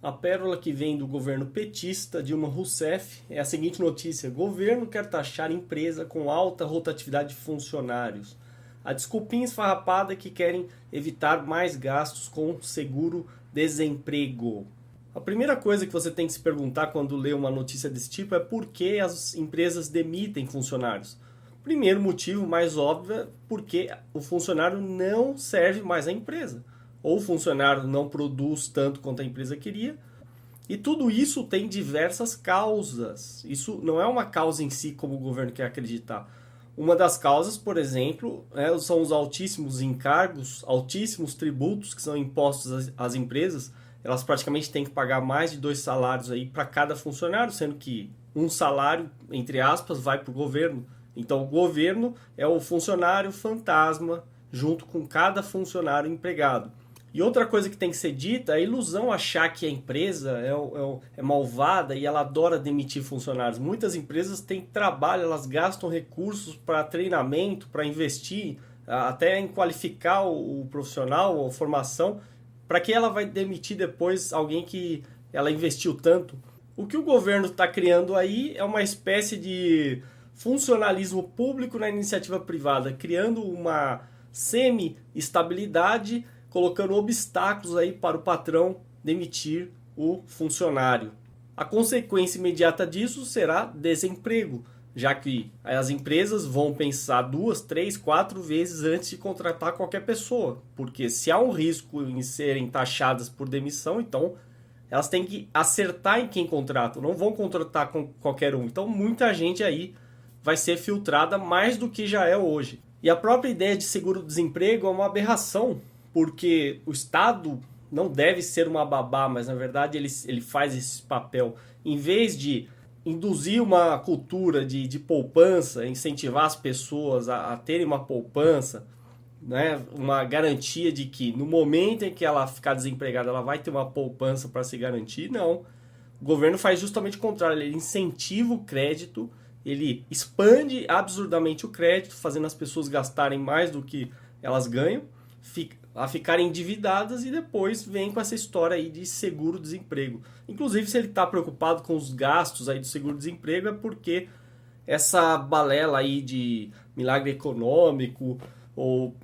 A pérola que vem do governo petista Dilma Rousseff é a seguinte notícia: governo quer taxar empresa com alta rotatividade de funcionários. A desculpinha esfarrapada é que querem evitar mais gastos com seguro-desemprego. A primeira coisa que você tem que se perguntar quando lê uma notícia desse tipo é por que as empresas demitem funcionários. Primeiro motivo mais óbvio é porque o funcionário não serve mais à empresa. Ou o funcionário não produz tanto quanto a empresa queria. E tudo isso tem diversas causas. Isso não é uma causa em si como o governo quer acreditar. Uma das causas, por exemplo, são os altíssimos encargos, altíssimos tributos que são impostos às empresas. Elas praticamente têm que pagar mais de 2 salários aí para cada funcionário, sendo que um salário, entre aspas, vai para o governo. Então o governo é o funcionário fantasma junto com cada funcionário empregado. E outra coisa que tem que ser dita é a ilusão achar que a empresa é malvada e ela adora demitir funcionários. Muitas empresas têm trabalho, elas gastam recursos para treinamento, para investir, até em qualificar o profissional, a formação, para que ela vai demitir depois alguém que ela investiu tanto. O que o governo está criando aí é uma espécie de funcionalismo público na iniciativa privada, criando uma semi-estabilidade, colocando obstáculos aí para o patrão demitir o funcionário. A consequência imediata disso será desemprego, já que as empresas vão pensar 2, 3, 4 vezes antes de contratar qualquer pessoa, porque se há um risco em serem taxadas por demissão, então elas têm que acertar em quem contratam, não vão contratar com qualquer um. Então muita gente aí vai ser filtrada mais do que já é hoje. E a própria ideia de seguro-desemprego é uma aberração, porque o Estado não deve ser uma babá, mas na verdade ele faz esse papel. Em vez de induzir uma cultura de poupança, incentivar as pessoas a terem uma poupança, né, uma garantia de que no momento em que ela ficar desempregada ela vai ter uma poupança para se garantir, não. O governo faz justamente o contrário, ele incentiva o crédito, ele expande absurdamente o crédito, fazendo as pessoas gastarem mais do que elas ganham, a ficarem endividadas e depois vem com essa história aí de seguro-desemprego. Inclusive, se ele está preocupado com os gastos aí do seguro-desemprego é porque essa balela aí de milagre econômico ou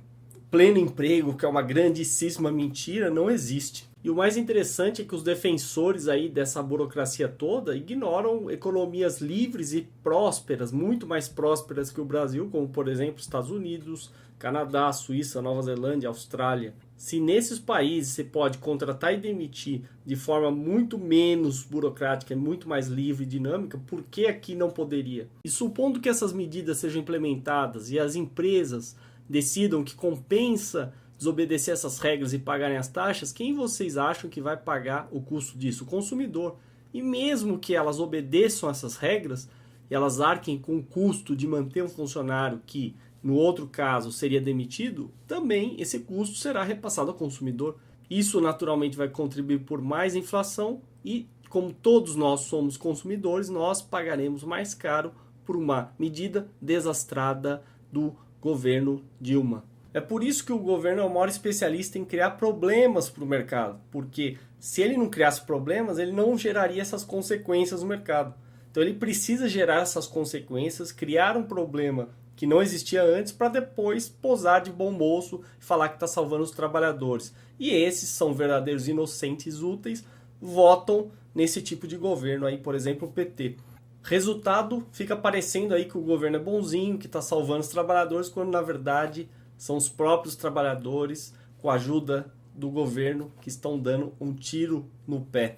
pleno emprego, que é uma grandíssima mentira, não existe. E o mais interessante é que os defensores aí dessa burocracia toda ignoram economias livres e prósperas, muito mais prósperas que o Brasil, como por exemplo Estados Unidos, Canadá, Suíça, Nova Zelândia, Austrália. Se nesses países você pode contratar e demitir de forma muito menos burocrática e muito mais livre e dinâmica, por que aqui não poderia? E supondo que essas medidas sejam implementadas e as empresas decidam que compensa desobedecer essas regras e pagarem as taxas, quem vocês acham que vai pagar o custo disso? O consumidor. E mesmo que elas obedeçam essas regras, e elas arquem com o custo de manter um funcionário que, no outro caso, seria demitido, também esse custo será repassado ao consumidor. Isso naturalmente vai contribuir por mais inflação e, como todos nós somos consumidores, nós pagaremos mais caro por uma medida desastrada do governo Dilma. É por isso que o governo é o maior especialista em criar problemas para o mercado, porque se ele não criasse problemas, ele não geraria essas consequências no mercado. Então ele precisa gerar essas consequências, criar um problema que não existia antes para depois posar de bom moço e falar que está salvando os trabalhadores. E esses são verdadeiros inocentes úteis, votam nesse tipo de governo aí, por exemplo, o PT. Resultado, fica parecendo aí que o governo é bonzinho, que está salvando os trabalhadores, quando na verdade são os próprios trabalhadores, com a ajuda do governo, que estão dando um tiro no pé.